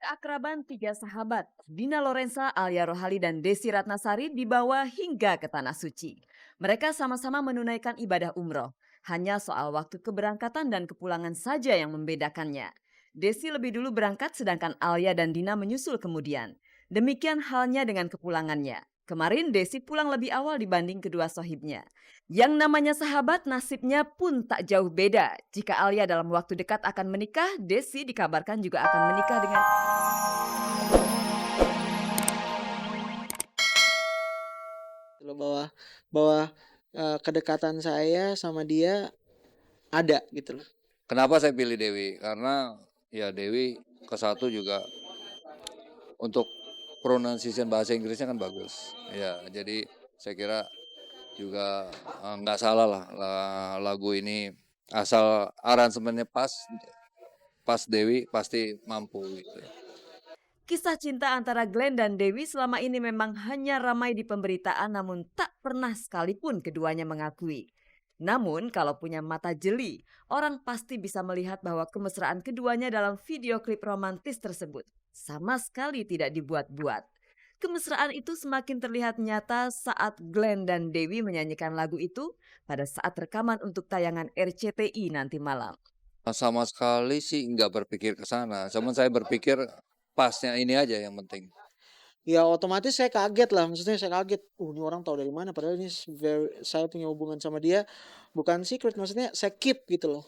Keakraban tiga sahabat, Dina Lorenza, Alia Rohali, dan Desi Ratnasari dibawa hingga ke Tanah Suci. Mereka sama-sama menunaikan ibadah umroh. Hanya soal waktu keberangkatan dan kepulangan saja yang membedakannya. Desi lebih dulu berangkat sedangkan Alia dan Dina menyusul kemudian. Demikian halnya dengan kepulangannya. Kemarin Desi pulang lebih awal dibanding kedua sohibnya. Yang namanya sahabat nasibnya pun tak jauh beda. Jika Alia dalam waktu dekat akan menikah, Desi dikabarkan juga akan menikah dengan. Loh, bahwa bahwa kedekatan saya sama dia ada gitu loh. Kenapa saya pilih Dewi? Karena ya Dewi ke satu juga untuk pronunciation bahasa Inggrisnya kan bagus. Ya, jadi saya kira juga nggak salah lah lagu ini asal aransemennya pas Dewi pasti mampu gitu. Kisah cinta antara Glenn dan Dewi selama ini memang hanya ramai di pemberitaan namun tak pernah sekalipun keduanya mengakui. Namun kalau punya mata jeli, orang pasti bisa melihat bahwa kemesraan keduanya dalam video klip romantis tersebut sama sekali tidak dibuat-buat. Kemesraan itu semakin terlihat nyata saat Glenn dan Dewi menyanyikan lagu itu pada saat rekaman untuk tayangan RCTI nanti malam. Sama sekali sih nggak berpikir ke sana. Cuman saya berpikir pasnya ini aja yang penting. Ya otomatis saya kaget lah, maksudnya saya kaget. Ini orang tahu dari mana? Padahal ini saya punya hubungan sama dia bukan secret, maksudnya saya keep gitu loh.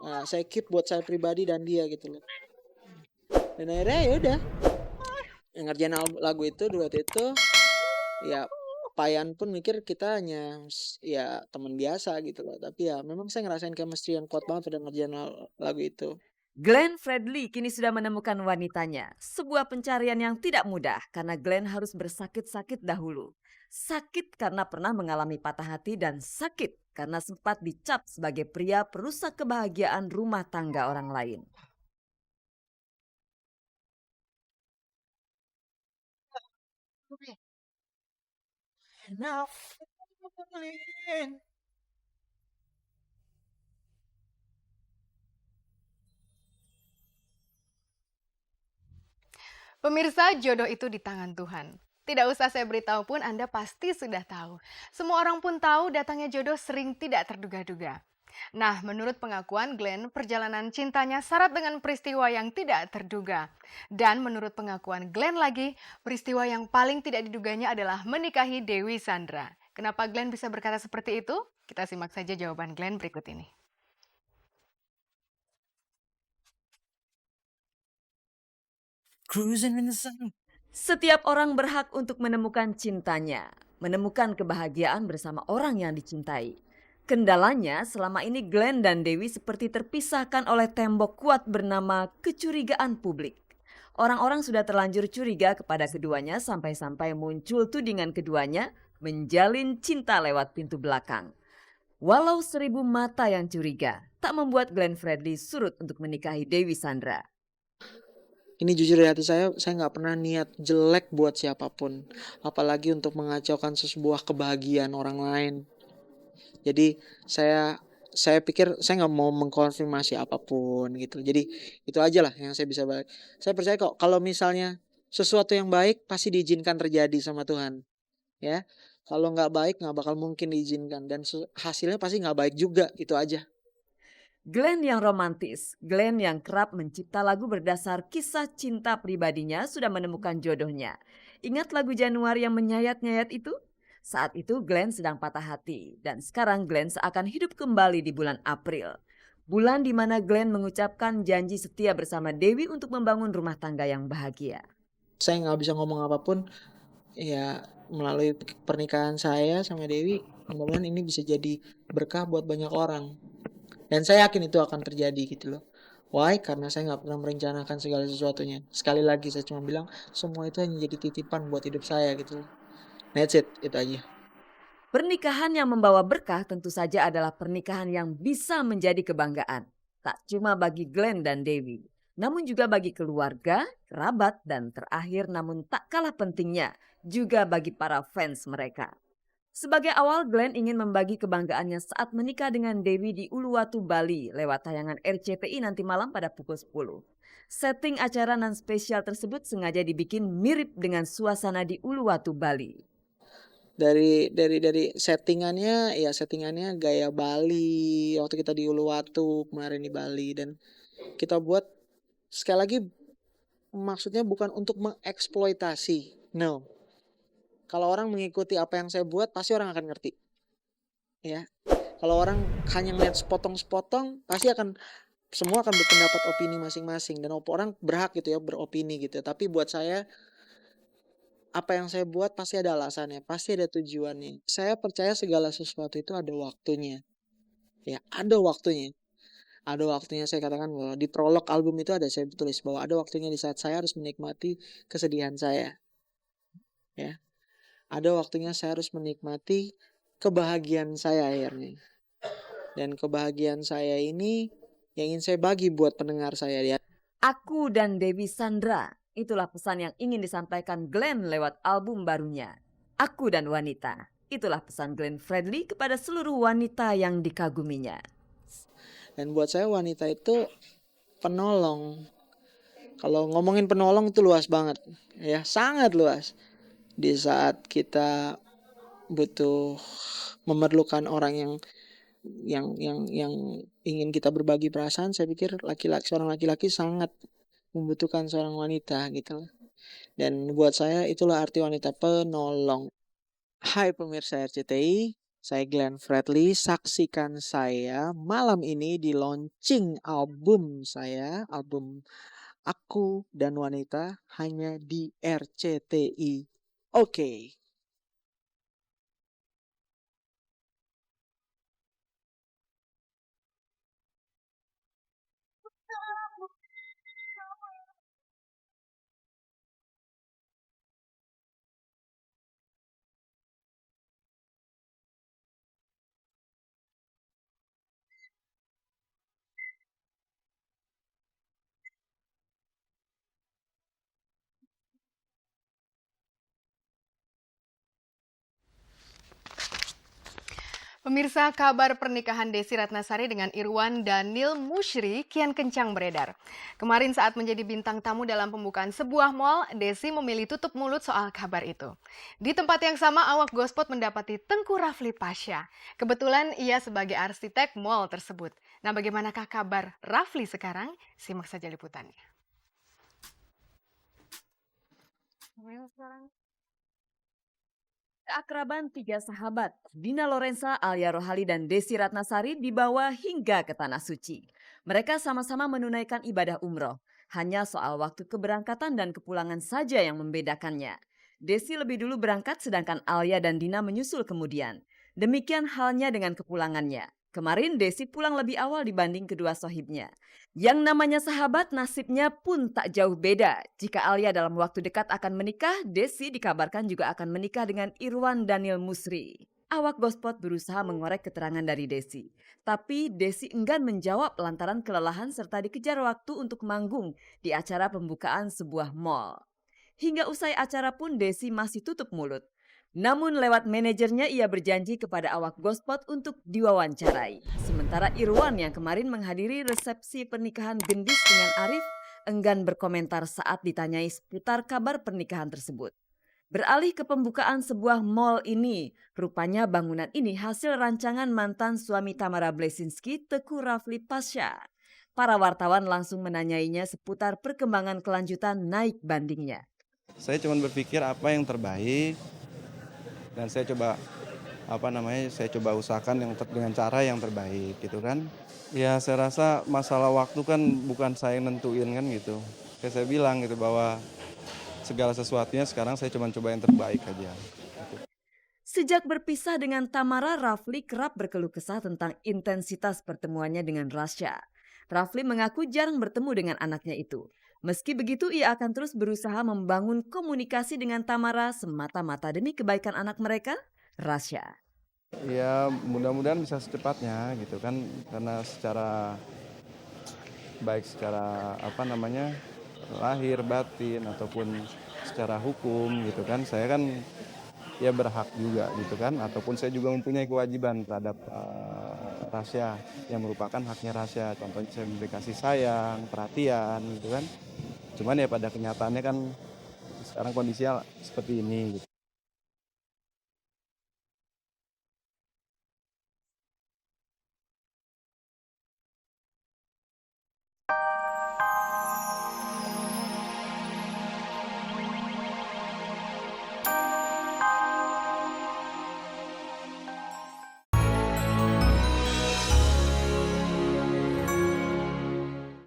Nah, saya keep buat saya pribadi dan dia gitu loh. Dan akhirnya ya udah ngerjain lagu itu, duet itu, ya Payan pun mikir kita hanya ya teman biasa gitu loh. Tapi ya memang saya ngerasain chemistry yang kuat banget udah ngerjain lagu itu. Glenn Fredly kini sudah menemukan wanitanya. Sebuah pencarian yang tidak mudah karena Glenn harus bersakit-sakit dahulu. Sakit karena pernah mengalami patah hati dan sakit karena sempat dicap sebagai pria perusak kebahagiaan rumah tangga orang lain. Pemirsa, jodoh itu di tangan Tuhan. Tidak usah saya beritahu pun Anda pasti sudah tahu. Semua orang pun tahu datangnya jodoh sering tidak terduga-duga. Nah, menurut pengakuan Glenn, perjalanan cintanya syarat dengan peristiwa yang tidak terduga. Dan menurut pengakuan Glenn lagi, peristiwa yang paling tidak diduganya adalah menikahi Dewi Sandra. Kenapa Glenn bisa berkata seperti itu? Kita simak saja jawaban Glenn berikut ini. Setiap orang berhak untuk menemukan cintanya, menemukan kebahagiaan bersama orang yang dicintai. Kendalanya selama ini Glenn dan Dewi seperti terpisahkan oleh tembok kuat bernama kecurigaan publik. Orang-orang sudah terlanjur curiga kepada keduanya sampai-sampai muncul tudingan keduanya menjalin cinta lewat pintu belakang. Walau 1000 mata yang curiga, tak membuat Glenn Fredly surut untuk menikahi Dewi Sandra. Ini jujur dari hati saya nggak pernah niat jelek buat siapapun. Apalagi untuk mengacaukan sebuah kebahagiaan orang lain. Jadi saya pikir saya nggak mau mengkonfirmasi apapun gitu. Jadi itu aja lah yang saya bisa balik. Saya percaya kok kalau misalnya sesuatu yang baik pasti diizinkan terjadi sama Tuhan. Ya, kalau nggak baik nggak bakal mungkin diizinkan. Dan hasilnya pasti nggak baik juga, itu aja. Glenn yang romantis, Glenn yang kerap mencipta lagu berdasar kisah cinta pribadinya sudah menemukan jodohnya. Ingat lagu Januari yang menyayat-nyayat itu? Saat itu Glenn sedang patah hati dan sekarang Glenn seakan hidup kembali di bulan April. Bulan di mana Glenn mengucapkan janji setia bersama Dewi untuk membangun rumah tangga yang bahagia. Saya nggak bisa ngomong apapun ya melalui pernikahan saya sama Dewi. Mudah-mudahan ini bisa jadi berkah buat banyak orang. Dan saya yakin itu akan terjadi gitu loh. Why? Karena saya nggak pernah merencanakan segala sesuatunya. Sekali lagi saya cuma bilang semua itu hanya jadi titipan buat hidup saya gitu loh. That's it, itu aja. Pernikahan yang membawa berkah tentu saja adalah pernikahan yang bisa menjadi kebanggaan. Tak cuma bagi Glenn dan Dewi, namun juga bagi keluarga, kerabat, dan terakhir namun tak kalah pentingnya juga bagi para fans mereka. Sebagai awal, Glenn ingin membagi kebanggaannya saat menikah dengan Dewi di Uluwatu, Bali lewat tayangan RCTI nanti malam pada pukul 10. Setting acara non spesial tersebut sengaja dibikin mirip dengan suasana di Uluwatu, Bali. Dari settingannya gaya Bali waktu kita di Uluwatu kemarin di Bali, dan kita buat sekali lagi maksudnya bukan untuk mengeksploitasi. No. Kalau orang mengikuti apa yang saya buat pasti orang akan ngerti. Ya. Kalau orang hanya ngeliat sepotong-sepotong pasti semua akan berpendapat opini masing-masing, dan orang berhak gitu ya beropini gitu. Tapi buat saya apa yang saya buat pasti ada alasannya, pasti ada tujuannya. Saya percaya segala sesuatu itu ada waktunya. Ya, ada waktunya. Ada waktunya, saya katakan bahwa di prolog album itu saya tulis bahwa ada waktunya di saat saya harus menikmati kesedihan saya. Ya. Ada waktunya saya harus menikmati kebahagiaan saya akhirnya. Dan kebahagiaan saya ini yang ingin saya bagi buat pendengar saya ya. Aku dan Dewi Sandra, itulah pesan yang ingin disampaikan Glenn lewat album barunya. Aku dan Wanita, itulah pesan Glenn Fredly kepada seluruh wanita yang dikaguminya. Dan buat saya wanita itu penolong. Kalau ngomongin penolong itu luas banget, ya sangat luas. Di saat kita butuh memerlukan orang yang ingin kita berbagi perasaan, saya pikir seorang laki-laki sangat membutuhkan seorang wanita gitu. Dan buat saya itulah arti wanita, penolong. Hai pemirsa RCTI, saya Glenn Fredly. Saksikan saya malam ini di launching album saya, album Aku dan Wanita, hanya di RCTI. Oke. Pemirsa, kabar pernikahan Desi Ratnasari dengan Irwan Daniel Musyri kian kencang beredar. Kemarin saat menjadi bintang tamu dalam pembukaan sebuah mal, Desi memilih tutup mulut soal kabar itu. Di tempat yang sama, awak Gospot mendapati Tengku Rafli Pasha. Kebetulan ia sebagai arsitek mal tersebut. Nah, bagaimanakah kabar Rafli sekarang? Simak saja liputannya. Keakraban tiga sahabat, Dina Lorenza, Alia Rohali, dan Desi Ratnasari dibawa hingga ke Tanah Suci. Mereka sama-sama menunaikan ibadah umroh. Hanya soal waktu keberangkatan dan kepulangan saja yang membedakannya. Desi lebih dulu berangkat sedangkan Alia dan Dina menyusul kemudian. Demikian halnya dengan kepulangannya. Kemarin Desi pulang lebih awal dibanding kedua sohibnya. Yang namanya sahabat nasibnya pun tak jauh beda. Jika Alia dalam waktu dekat akan menikah, Desi dikabarkan juga akan menikah dengan Irwan Daniel Musyri. Awak Gospot berusaha mengorek keterangan dari Desi. Tapi Desi enggan menjawab lantaran kelelahan serta dikejar waktu untuk manggung di acara pembukaan sebuah mall. Hingga usai acara pun Desi masih tutup mulut. Namun lewat manajernya ia berjanji kepada awak Gospot untuk diwawancarai. Sementara Irwan yang kemarin menghadiri resepsi pernikahan Gendis dengan Arif enggan berkomentar saat ditanyai seputar kabar pernikahan tersebut. Beralih ke pembukaan sebuah mall ini, rupanya bangunan ini hasil rancangan mantan suami Tamara Blesinski, Tengku Rafli Pasha. Para wartawan langsung menanyainya seputar perkembangan kelanjutan naik bandingnya. Saya cuma berpikir apa yang terbaik, dan saya coba usahakan dengan cara yang terbaik gitu kan. Ya saya rasa masalah waktu kan bukan saya yang nentuin kan gitu. Kayak saya bilang gitu bahwa segala sesuatunya sekarang saya cuma coba yang terbaik aja. Sejak berpisah dengan Tamara, Rafli kerap berkeluh kesah tentang intensitas pertemuannya dengan Rasya. Rafli mengaku jarang bertemu dengan anaknya itu. Meski begitu, ia akan terus berusaha membangun komunikasi dengan Tamara semata-mata demi kebaikan anak mereka, Rasya. Ya mudah-mudahan bisa secepatnya gitu kan, karena secara lahir batin ataupun secara hukum gitu kan, saya kan ya berhak juga gitu kan, ataupun saya juga mempunyai kewajiban terhadap Rasya yang merupakan haknya Rasya. Contohnya saya memberi kasih sayang, perhatian gitu kan. Cuman ya pada kenyataannya kan sekarang kondisinya seperti ini gitu.